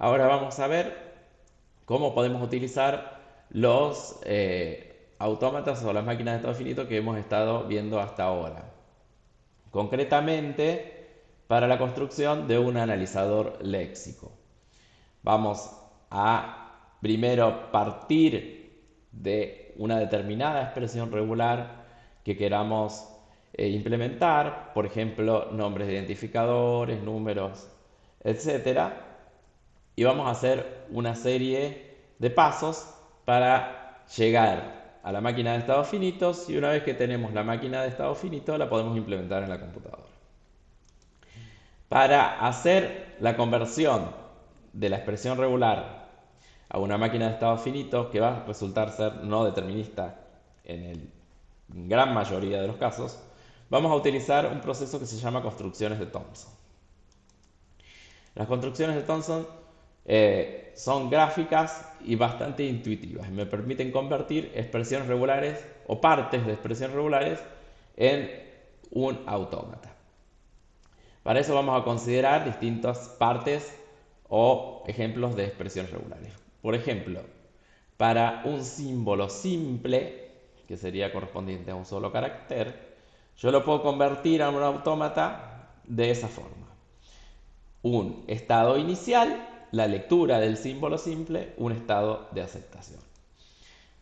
Ahora vamos a ver cómo podemos utilizar los autómatas o las máquinas de estado finito que hemos estado viendo hasta ahora. Concretamente, para la construcción de un analizador léxico. Vamos a primero partir de una determinada expresión regular que queramos implementar, por ejemplo, nombres de identificadores, números, etcétera, y vamos a hacer una serie de pasos para llegar a la máquina de estados finitos, y una vez que tenemos la máquina de estados finitos la podemos implementar en la computadora. Para hacer la conversión de la expresión regular a una máquina de estados finitos, que va a resultar ser no determinista en la gran mayoría de los casos, vamos a utilizar un proceso que se llama construcciones de Thomson. Las construcciones de Thomson son gráficas y bastante intuitivas. Me permiten convertir expresiones regulares o partes de expresiones regulares en un autómata. Para eso vamos a considerar distintas partes o ejemplos de expresiones regulares. Por ejemplo, para un símbolo simple, que sería correspondiente a un solo carácter, yo lo puedo convertir a un autómata de esa forma. Un estado inicial, la lectura del símbolo simple, un estado de aceptación.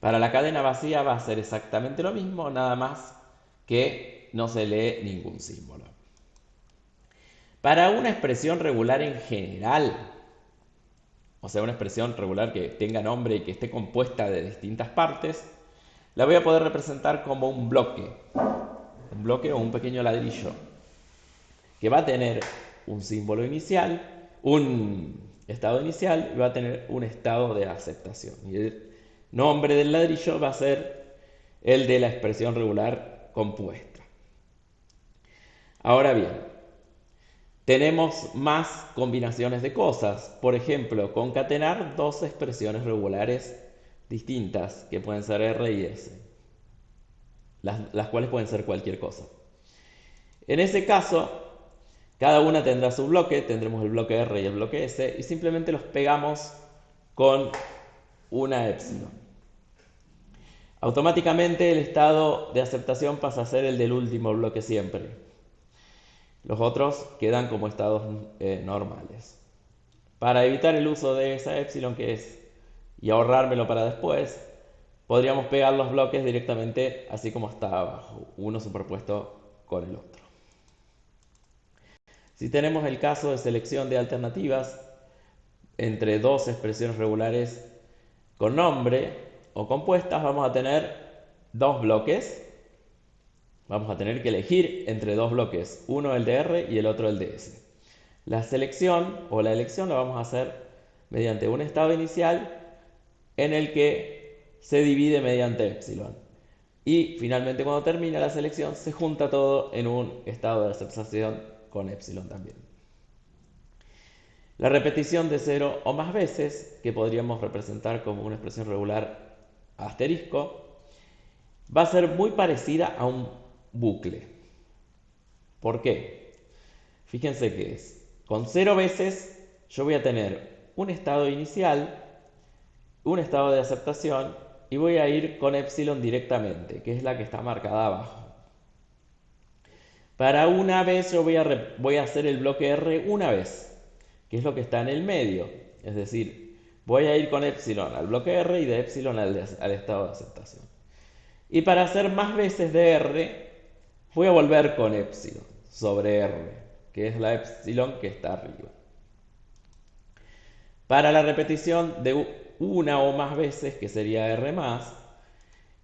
Para la cadena vacía va a ser exactamente lo mismo, nada más que no se lee ningún símbolo. Para una expresión regular en general, o sea, una expresión regular que tenga nombre y que esté compuesta de distintas partes, la voy a poder representar como un bloque o un pequeño ladrillo, que va a tener un símbolo inicial, un estado inicial y va a tener un estado de aceptación. Y el nombre del ladrillo va a ser el de la expresión regular compuesta. Ahora bien, tenemos más combinaciones de cosas. Por ejemplo, concatenar dos expresiones regulares distintas, que pueden ser R y S, las cuales pueden ser cualquier cosa. En ese caso, cada una tendrá su bloque, tendremos el bloque R y el bloque S, y simplemente los pegamos con una epsilon. Automáticamente el estado de aceptación pasa a ser el del último bloque siempre. Los otros quedan como estados normales. Para evitar el uso de esa epsilon y ahorrármelo para después, podríamos pegar los bloques directamente así como está abajo, uno superpuesto con el otro. Si tenemos el caso de selección de alternativas entre dos expresiones regulares con nombre o compuestas, vamos a tener dos bloques. Vamos a tener que elegir entre dos bloques, uno el de R y el otro el de S. La selección o la elección la vamos a hacer mediante un estado inicial en el que se divide mediante epsilon. Y finalmente, cuando termina la selección, se junta todo en un estado de aceptación con epsilon también. La repetición de 0 o más veces, que podríamos representar como una expresión regular asterisco, va a ser muy parecida a un bucle. ¿Por qué? Fíjense que con 0 veces yo voy a tener un estado inicial, un estado de aceptación, y voy a ir con epsilon directamente, que es la que está marcada abajo. Para una vez yo voy a hacer el bloque R una vez, que es lo que está en el medio. Es decir, voy a ir con epsilon al bloque R y de epsilon al estado de aceptación. Y para hacer más veces de R, voy a volver con epsilon sobre R, que es la epsilon que está arriba. Para la repetición de una o más veces, que sería R más,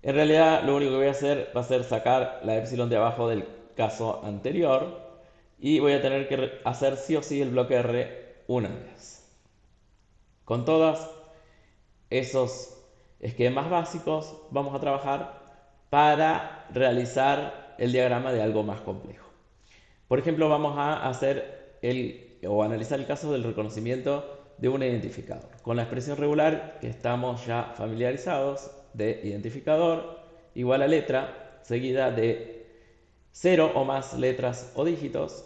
en realidad lo único que voy a hacer va a ser sacar la epsilon de abajo del caso anterior y voy a tener que hacer sí o sí el bloque R una vez. Con todos esos esquemas básicos vamos a trabajar para realizar el diagrama de algo más complejo. Por ejemplo, vamos a hacer o analizar el caso del reconocimiento de un identificador. Con la expresión regular que estamos ya familiarizados de identificador igual a letra seguida de 0 o más letras o dígitos,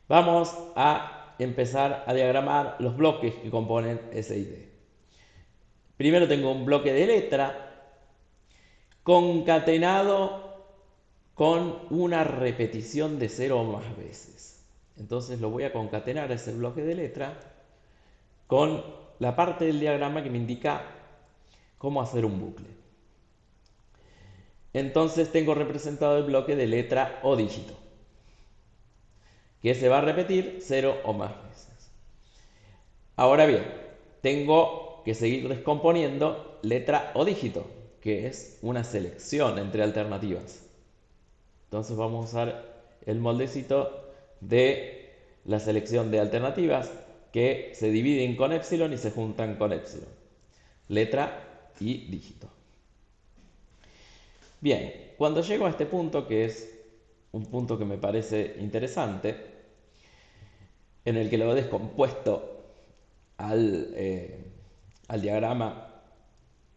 vamos a empezar a diagramar los bloques que componen ese ID. Primero tengo un bloque de letra concatenado con una repetición de 0 o más veces. Entonces lo voy a concatenar ese bloque de letra con la parte del diagrama que me indica cómo hacer un bucle. Entonces tengo representado el bloque de letra o dígito, que se va a repetir 0 o más veces. Ahora bien, tengo que seguir descomponiendo letra o dígito, que es una selección entre alternativas. Entonces vamos a usar el moldecito de la selección de alternativas que se dividen con epsilon y se juntan con epsilon. Letra y dígito. Bien, cuando llego a este punto, que es un punto que me parece interesante, en el que lo he descompuesto al diagrama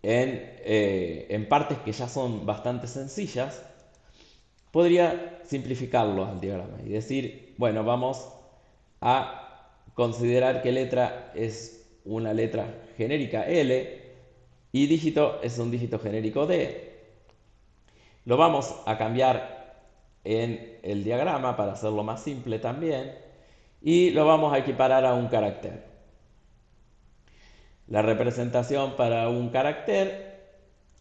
en partes que ya son bastante sencillas, podría simplificarlo al diagrama y decir, bueno, vamos a considerar que letra es una letra genérica L y dígito es un dígito genérico D. Lo vamos a cambiar en el diagrama para hacerlo más simple también y lo vamos a equiparar a un carácter. La representación para un carácter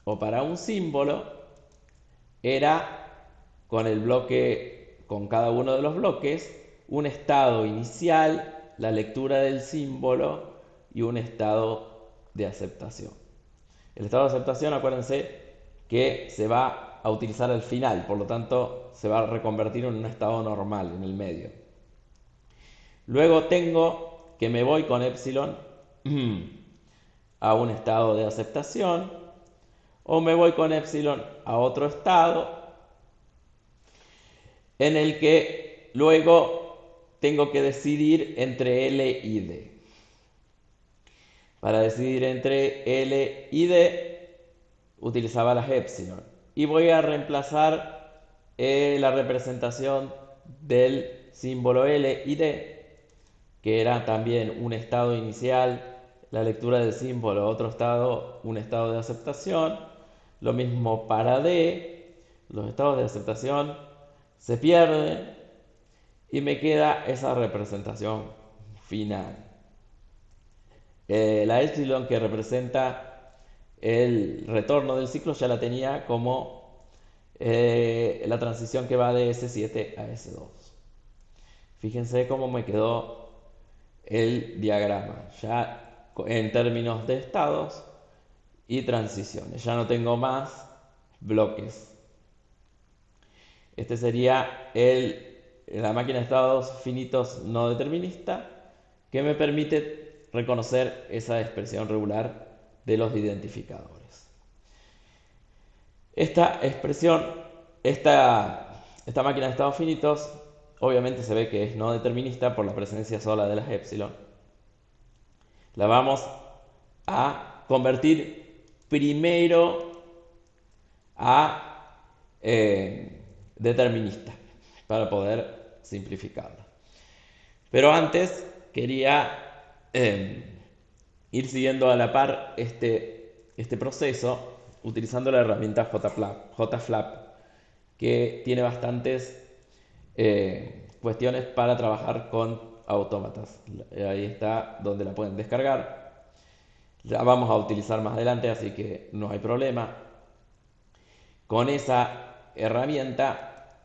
o para un símbolo era con el bloque, con cada uno de los bloques, un estado inicial, la lectura del símbolo y un estado de aceptación. El estado de aceptación, acuérdense que se va a utilizar al final, por lo tanto se va a reconvertir en un estado normal, en el medio. Luego tengo que me voy con epsilon a un estado de aceptación o me voy con epsilon a otro estado en el que luego tengo que decidir entre L y D. Para decidir entre L y D utilizaba las epsilon y voy a reemplazar la representación del símbolo L y D, que era también un estado inicial, la lectura del símbolo, otro estado, un estado de aceptación. Lo mismo para D, los estados de aceptación se pierden y me queda esa representación final. La epsilon que representa el retorno del ciclo ya la tenía como la transición que va de S7 a S2. Fíjense cómo me quedó el diagrama, ya en términos de estados y transiciones. Ya no tengo más bloques. Este sería la máquina de estados finitos no determinista que me permite reconocer esa expresión regular de los identificadores. Esta expresión, esta máquina de estados finitos, obviamente se ve que es no determinista por la presencia sola de las epsilon. La vamos a convertir primero a determinista para poder simplificarla. Pero antes quería ir siguiendo a la par este proceso utilizando la herramienta JFlap, que tiene bastantes cuestiones para trabajar con autómatas. Ahí está donde la pueden descargar. La vamos a utilizar más adelante, así que no hay problema. Con esa herramienta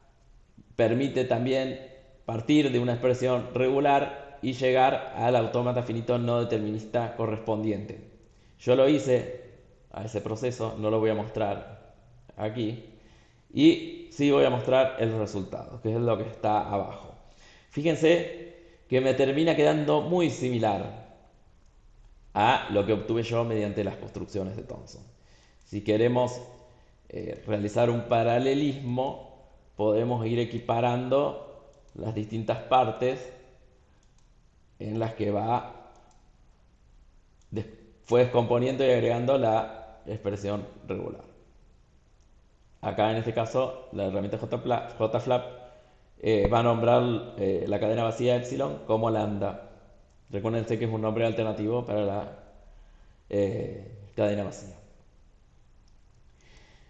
permite también partir de una expresión regular y llegar al autómata finito no determinista correspondiente. Yo lo hice a ese proceso, no lo voy a mostrar aquí, y sí voy a mostrar el resultado, que es lo que está abajo. Fíjense que me termina quedando muy similar a lo que obtuve yo mediante las construcciones de Thomson. Si queremos realizar un paralelismo, podemos ir equiparando las distintas partes en las que fue descomponiendo y agregando la expresión regular. Acá en este caso la herramienta JFlap va a nombrar la cadena vacía epsilon como lambda. Recuérdense que es un nombre alternativo para la cadena vacía.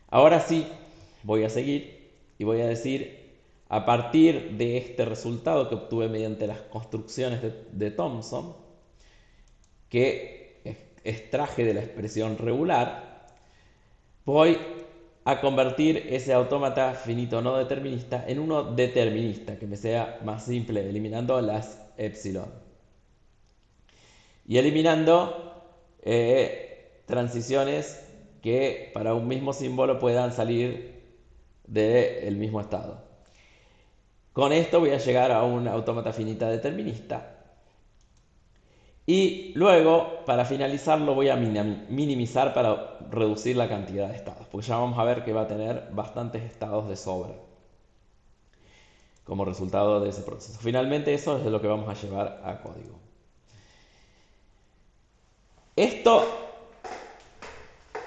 Ahora sí, voy a seguir y voy a decir, a partir de este resultado que obtuve mediante las construcciones de Thomson, que extraje de la expresión regular, voy a convertir ese autómata finito no determinista en uno determinista, que me sea más simple, eliminando las epsilon. Y eliminando transiciones que para un mismo símbolo puedan salir del mismo estado. Con esto voy a llegar a un autómata finita determinista. Y luego, para finalizarlo, voy a minimizar para reducir la cantidad de estados, porque ya vamos a ver que va a tener bastantes estados de sobra como resultado de ese proceso. Finalmente, eso es lo que vamos a llevar a código. Esto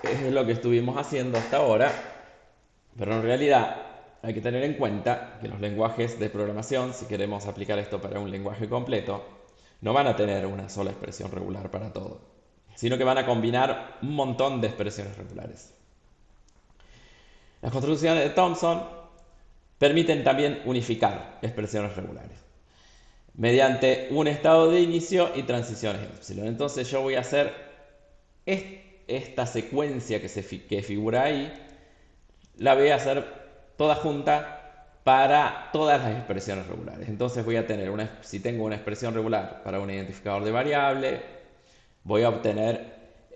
es lo que estuvimos haciendo hasta ahora, pero en realidad hay que tener en cuenta que los lenguajes de programación, si queremos aplicar esto para un lenguaje completo, no van a tener una sola expresión regular para todo, sino que van a combinar un montón de expresiones regulares. Las construcciones de Thomson permiten también unificar expresiones regulares mediante un estado de inicio y transiciones epsilon. Entonces yo voy a hacer esta secuencia que figura ahí, la voy a hacer toda junta para todas las expresiones regulares. Entonces voy a tener si tengo una expresión regular para un identificador de variable, voy a obtener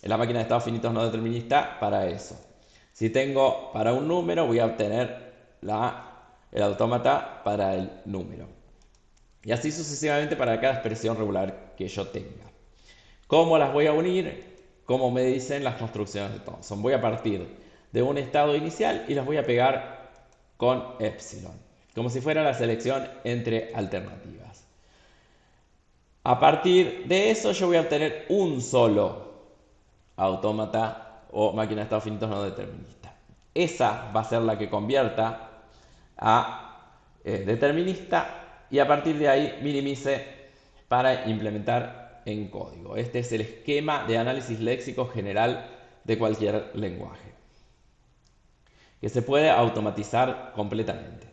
la máquina de estados finitos no determinista para eso. Si tengo para un número, voy a obtener el autómata para el número. Y así sucesivamente para cada expresión regular que yo tenga. ¿Cómo las voy a unir? Como me dicen las construcciones de Thomson. Voy a partir de un estado inicial y las voy a pegar con epsilon, como si fuera la selección entre alternativas. A partir de eso yo voy a obtener un solo autómata o máquina de estados finitos no determinista. Esa va a ser la que convierta a determinista y a partir de ahí minimice para implementar en código. Este es el esquema de análisis léxico general de cualquier lenguaje, que se puede automatizar completamente.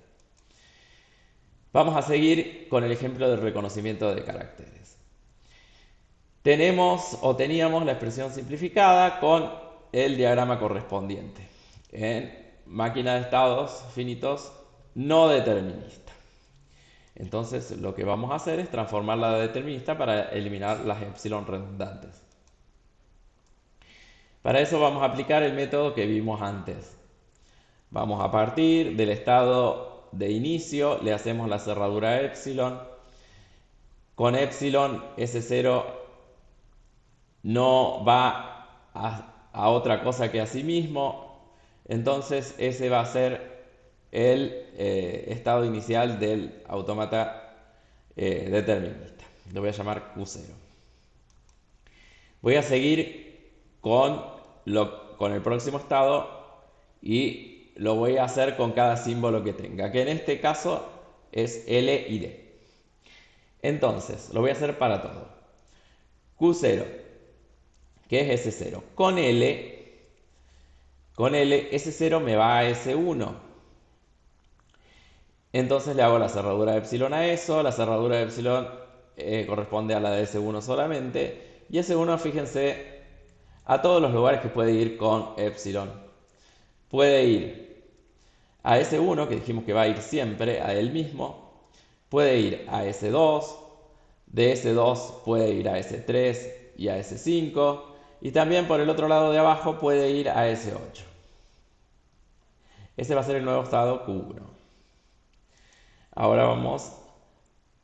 Vamos a seguir con el ejemplo del reconocimiento de caracteres. Teníamos la expresión simplificada con el diagrama correspondiente en máquina de estados finitos no determinista. Entonces lo que vamos a hacer es transformarla de determinista para eliminar las epsilon redundantes. Para eso vamos a aplicar el método que vimos antes. Vamos a partir del estado de inicio, le hacemos la cerradura epsilon. Con epsilon S0 no va a otra cosa que a sí mismo, entonces ese va a ser el estado inicial del autómata determinista. Lo voy a llamar Q0. Voy a seguir con el próximo estado y lo voy a hacer con cada símbolo que tenga, que en este caso es L y D. Entonces, lo voy a hacer para todo. Q0, que es S0. Con L, S0 me va a S1. Entonces le hago la cerradura de epsilon a eso. La cerradura de epsilon corresponde a la de S1 solamente. Y S1, fíjense, a todos los lugares que puede ir con epsilon. Puede ir a S1, que dijimos que va a ir siempre a él mismo. Puede ir a S2. De S2 puede ir a S3 y a S5. Y también por el otro lado de abajo puede ir a S8. Ese va a ser el nuevo estado Q1. Ahora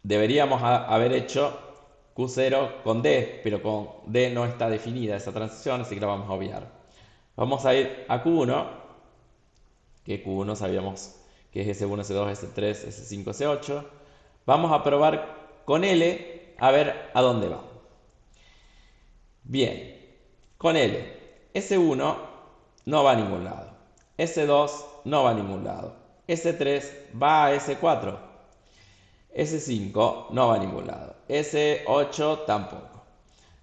deberíamos haber hecho Q0 con D, pero con D no está definida esa transición, así que la vamos a obviar. Vamos a ir a Q1, que Q1 sabíamos que es S1, S2, S3, S5, S8. Vamos a probar con L a ver a dónde va. Bien, con L, S1 no va a ningún lado, S2 no va a ningún lado, S3 va a S4. S5 no va a ningún lado. S8 tampoco.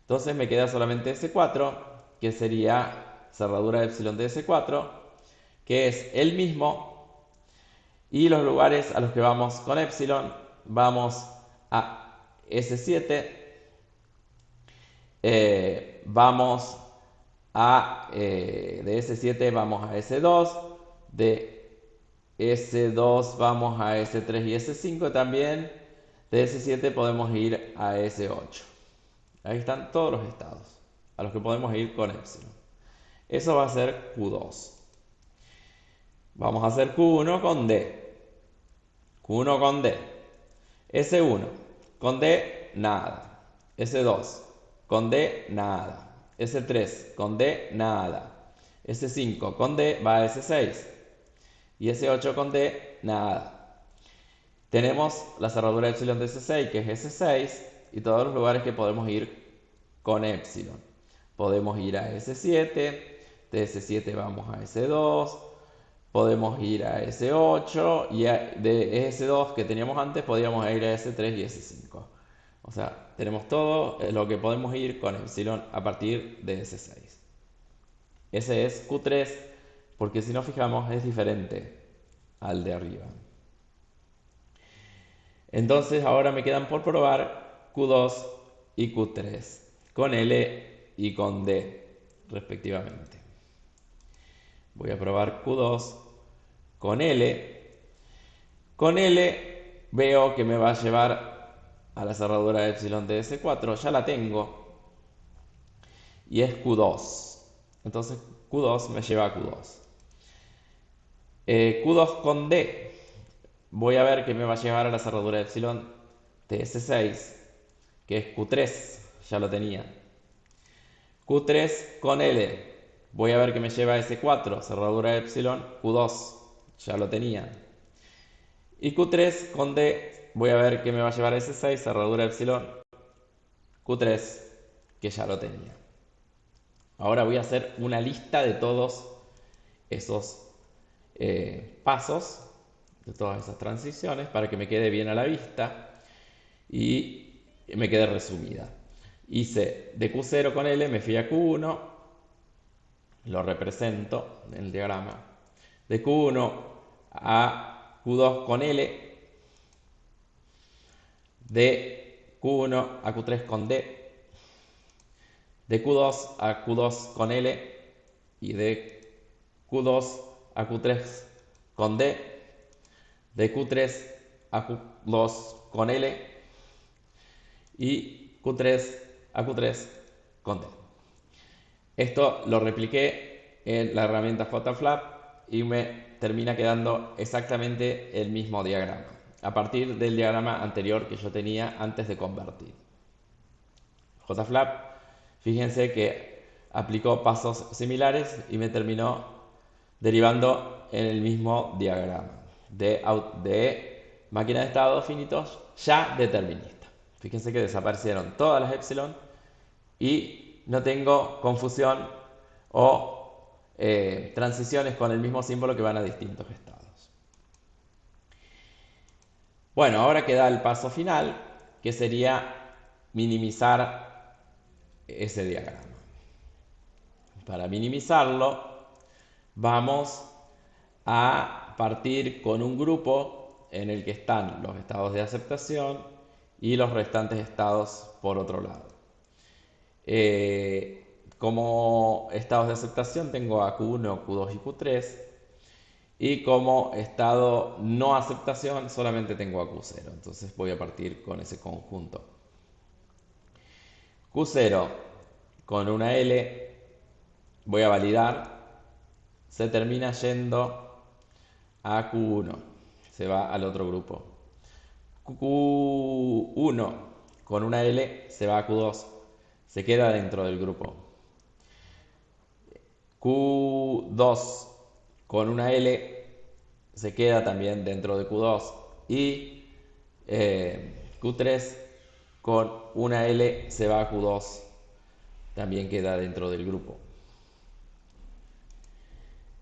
Entonces me queda solamente S4, que sería cerradura de epsilon de S4, que es el mismo. Y los lugares a los que vamos con epsilon, vamos a S7, vamos de S7 vamos a S2, de S2 vamos a S3 y S5 también, de S7 podemos ir a S8. Ahí están todos los estados a los que podemos ir con epsilon. Eso va a ser Q2. Vamos a hacer Q1 con D. Q1 con D. S1 con D, nada. S2 con D, nada. S3 con D, nada. S5 con D va a S6. Y S8 con D, nada. Tenemos la cerradura de epsilon de S6, que es S6, y todos los lugares que podemos ir con epsilon. Podemos ir a S7, de S7 vamos a S2, podemos ir a S8 y de S2 que teníamos antes podíamos ir a S3 y S5. O sea, tenemos todo lo que podemos ir con epsilon a partir de S6. Ese es Q3 porque si nos fijamos es diferente al de arriba. Entonces ahora me quedan por probar Q2 y Q3 con L y con D respectivamente. Voy a probar Q2 con L. Con L veo que me va a llevar a la cerradura de epsilon de S4, ya la tengo, y es Q2. Entonces Q2 me lleva a Q2. Q2 con D, voy a ver que me va a llevar a la cerradura de epsilon de S6, que es Q3, ya lo tenía. Q3 con L, voy a ver que me lleva a S4, cerradura de epsilon, Q2, ya lo tenía. Y Q3 con D, voy a ver que me va a llevar a S6, cerradura de epsilon, Q3, que ya lo tenía. Ahora voy a hacer una lista de todos esos pasos, de todas esas transiciones, para que me quede bien a la vista y me quede resumida. Hice de Q0 con L, me fui a Q1, lo represento en el diagrama. De Q1 a Q2 con L, de Q1 a Q3 con D, de Q2 a Q2 con L y de Q2 a Q3 con D, de Q3 a Q2 con L y Q3 a Q3 con D. Esto lo repliqué en la herramienta JFlap y me termina quedando exactamente el mismo diagrama, a partir del diagrama anterior que yo tenía antes de convertir. JFlap, fíjense que aplicó pasos similares y me terminó derivando en el mismo diagrama de máquina de estados finitos ya determinista. Fíjense que desaparecieron todas las epsilon y no tengo confusión o transiciones con el mismo símbolo que van a distintos estados. Bueno, ahora queda el paso final, que sería minimizar ese diagrama. Para minimizarlo, vamos a partir con un grupo en el que están los estados de aceptación y los restantes estados por otro lado. Como estados de aceptación tengo a Q1, Q2 y Q3, y como estado no aceptación solamente tengo a Q0, entonces voy a partir con ese conjunto. Q0 con una L voy a validar, se termina yendo a Q1, se va al otro grupo. Q1 con una L se va a Q2, se queda dentro del grupo. Q2 con una L se queda también dentro de Q2 y Q3 con una L se va a Q2, también queda dentro del grupo.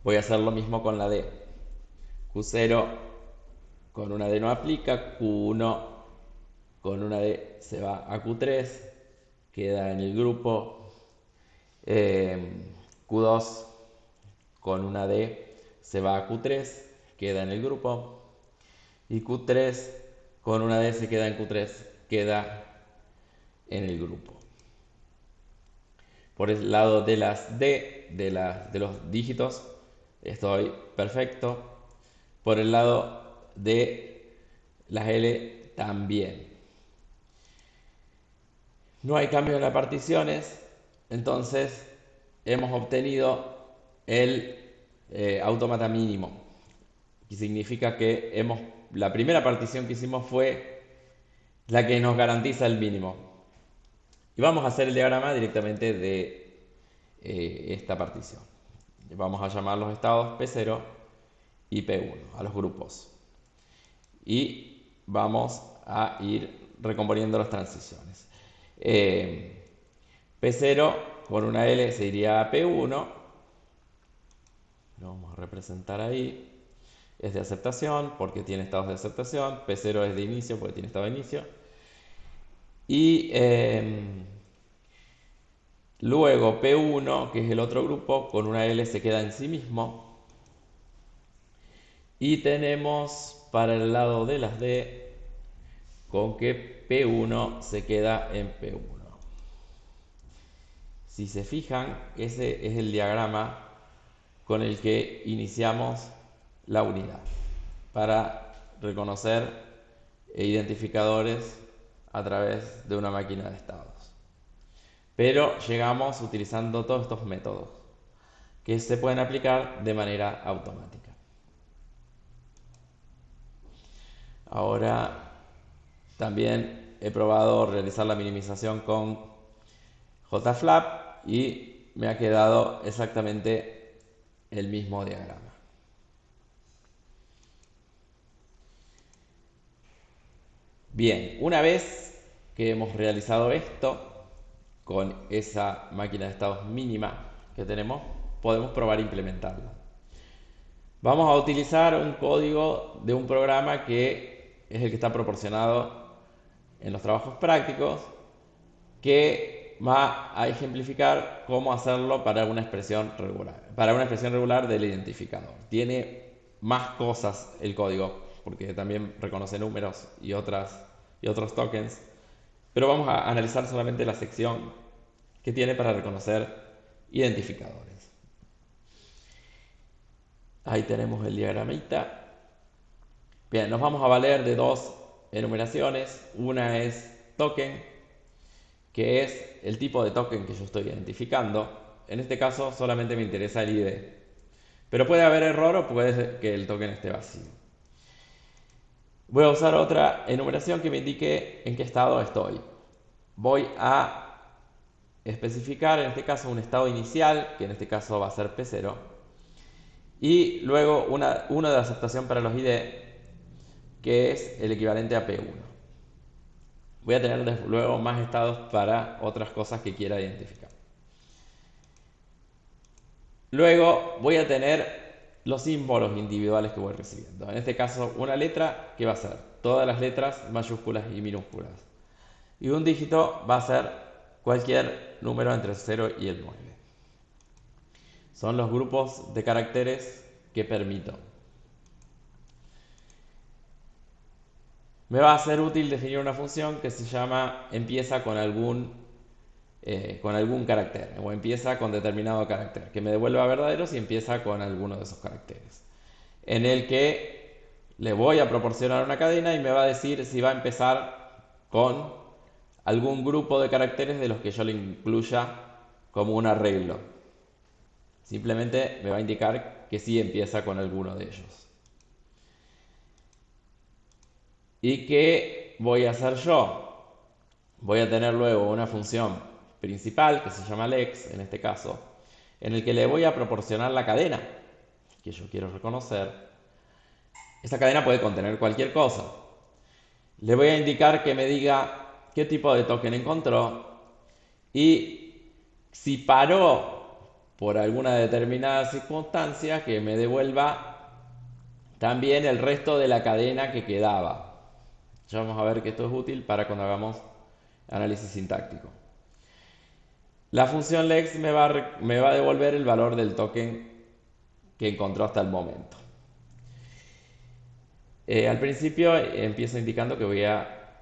Voy a hacer lo mismo con la D. Q0 con una D no aplica, Q1 con una D se va a Q3, queda en el grupo. Q2 con una D se va a Q3, queda en el grupo. Y Q3 con una D se queda en Q3, queda en el grupo. Por el lado de las D, de los dígitos, estoy perfecto. Por el lado de las L también. No hay cambio en las particiones, entonces hemos obtenido el autómata mínimo, que significa que la primera partición que hicimos fue la que nos garantiza el mínimo. Y vamos a hacer el diagrama directamente de esta partición. Vamos a llamar los estados P0 y P1 a los grupos. Y vamos a ir recomponiendo las transiciones. P0 con una L se iría a P1. Lo vamos a representar ahí. Es de aceptación porque tiene estados de aceptación. P0 es de inicio porque tiene estado de inicio. Y luego P1, que es el otro grupo, con una L se queda en sí mismo. Y tenemos para el lado de las D con que P1 se queda en P1. Si se fijan, ese es el diagrama con el que iniciamos la unidad para reconocer identificadores a través de una máquina de estados. Pero llegamos utilizando todos estos métodos que se pueden aplicar de manera automática. Ahora también he probado realizar la minimización con JFlap y me ha quedado exactamente el mismo diagrama. Bien, una vez que hemos realizado esto con esa máquina de estados mínima que tenemos, podemos probar e implementarla. Vamos a utilizar un código de un programa que es el que está proporcionado en los trabajos prácticos, que va a ejemplificar cómo hacerlo para una expresión regular del identificador. Tiene más cosas el código, porque también reconoce números y otros tokens, pero vamos a analizar solamente la sección que tiene para reconocer identificadores. Ahí tenemos el diagramita. Bien, nos vamos a valer de dos enumeraciones. Una es token, que es el tipo de token que yo estoy identificando. En este caso solamente me interesa el ID. Pero puede haber error o puede que el token esté vacío. Voy a usar otra enumeración que me indique en qué estado estoy. Voy a especificar en este caso un estado inicial, que en este caso va a ser P0. Y luego uno de aceptación para los ID, que es el equivalente a P1. Voy a tener luego más estados para otras cosas que quiera identificar. Luego voy a tener los símbolos individuales que voy recibiendo. En este caso, una letra, ¿qué va a ser? Todas las letras mayúsculas y minúsculas. Y un dígito va a ser cualquier número entre el 0 y el 9. Son los grupos de caracteres que permito. Me va a ser útil definir una función que se llama empieza con algún carácter o empieza con determinado carácter, que me devuelva verdaderos y empieza con alguno de esos caracteres, en el que le voy a proporcionar una cadena y me va a decir si va a empezar con algún grupo de caracteres de los que yo le incluya como un arreglo. Simplemente me va a indicar que sí empieza con alguno de ellos. ¿Y qué voy a hacer yo? Voy a tener luego una función principal que se llama lex, en este caso, en el que le voy a proporcionar la cadena que yo quiero reconocer. Esa cadena puede contener cualquier cosa. Le voy a indicar que me diga qué tipo de token encontró y si paró por alguna determinada circunstancia, que me devuelva también el resto de la cadena que quedaba. Ya vamos a ver que esto es útil para cuando hagamos análisis sintáctico. La función lex me va a devolver el valor del token que encontró hasta el momento. Al principio empiezo indicando que voy a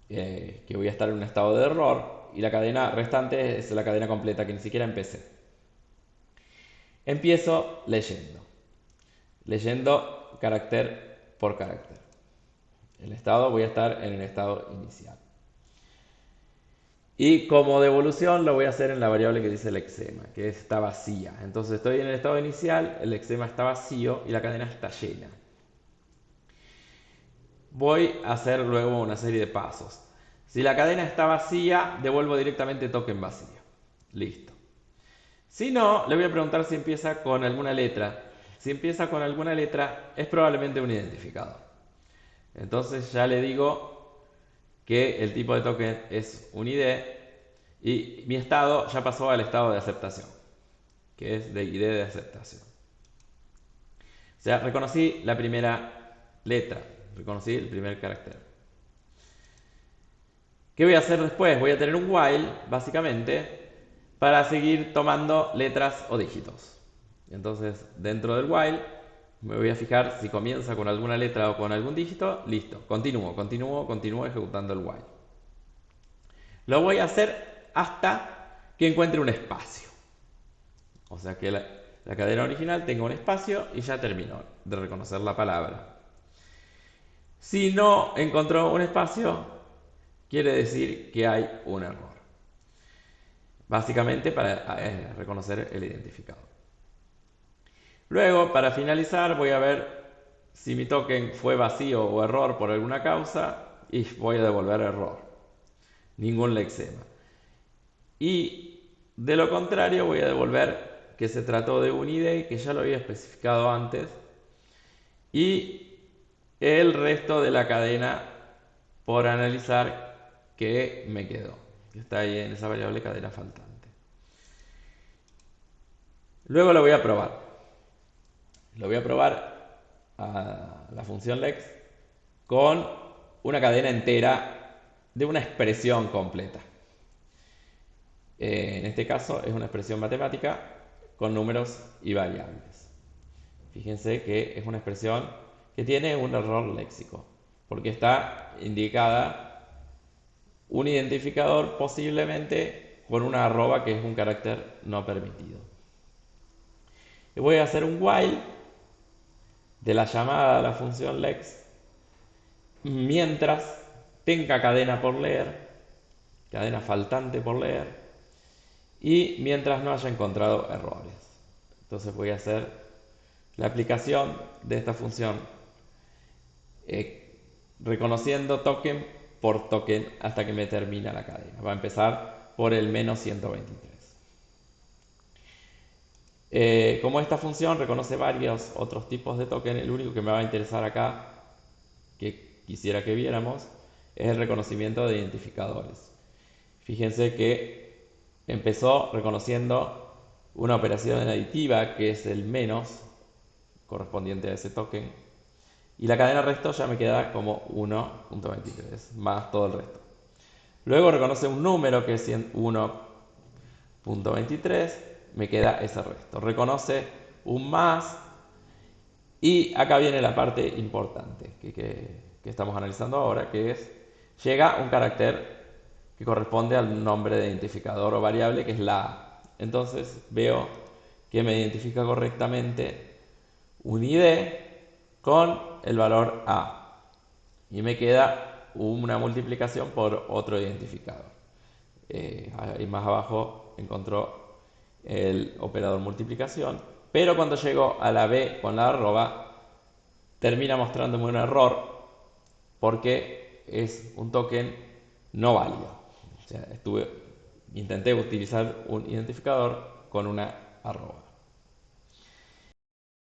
estar en un estado de error y la cadena restante es la cadena completa que ni siquiera empecé. Empiezo leyendo carácter por carácter. El estado, voy a estar en el estado inicial. Y como devolución lo voy a hacer en la variable que dice lexema, que está vacía. Entonces estoy en el estado inicial, el lexema está vacío y la cadena está llena. Voy a hacer luego una serie de pasos. Si la cadena está vacía, devuelvo directamente token vacío. Listo. Si no, le voy a preguntar si empieza con alguna letra. Si empieza con alguna letra, es probablemente un identificador. Entonces ya le digo que el tipo de token es un ID y mi estado ya pasó al estado de aceptación, que es de ID de aceptación. O sea, reconocí la primera letra, reconocí el primer carácter. ¿Qué voy a hacer después? Voy a tener un while, básicamente, para seguir tomando letras o dígitos. Entonces, dentro del while, me voy a fijar si comienza con alguna letra o con algún dígito. Listo, continúo ejecutando el while. Lo voy a hacer hasta que encuentre un espacio. O sea que la cadena original tenga un espacio y ya terminó de reconocer la palabra. Si no encontró un espacio, quiere decir que hay un error. Básicamente para reconocer el identificador. Luego, para finalizar, voy a ver si mi token fue vacío o error por alguna causa y voy a devolver error. Ningún lexema. Y de lo contrario voy a devolver que se trató de un ID que ya lo había especificado antes y el resto de la cadena por analizar que me quedó, que está ahí en esa variable cadena faltante. Luego lo voy a probar. Lo voy a probar a la función lex con una cadena entera de una expresión completa. En este caso es una expresión matemática con números y variables. Fíjense que es una expresión que tiene un error léxico, porque está indicada un identificador posiblemente con una arroba que es un carácter no permitido. Y voy a hacer un while de la llamada a la función lex mientras tenga cadena por leer, cadena faltante por leer, y mientras no haya encontrado errores. Entonces voy a hacer la aplicación de esta función reconociendo token por token hasta que me termina la cadena. Va a empezar por el menos 123. Como esta función reconoce varios otros tipos de token, el único que me va a interesar acá, que quisiera que viéramos, es el reconocimiento de identificadores. Fíjense que empezó reconociendo una operación aditiva que es el menos correspondiente a ese token y la cadena resto ya me queda como 1.23 más todo el resto. Luego reconoce un número que es 1.23, me queda ese resto. Reconoce un más y acá viene la parte importante que estamos analizando ahora, que es llega un carácter que corresponde al nombre de identificador o variable, que es la A. Entonces veo que me identifica correctamente un ID con el valor A. Y me queda una multiplicación por otro identificador. Ahí más abajo encontró el operador multiplicación. Pero cuando llego a la B con la arroba, termina mostrándome un error porque es un token no válido. O sea, intenté utilizar un identificador con una arroba.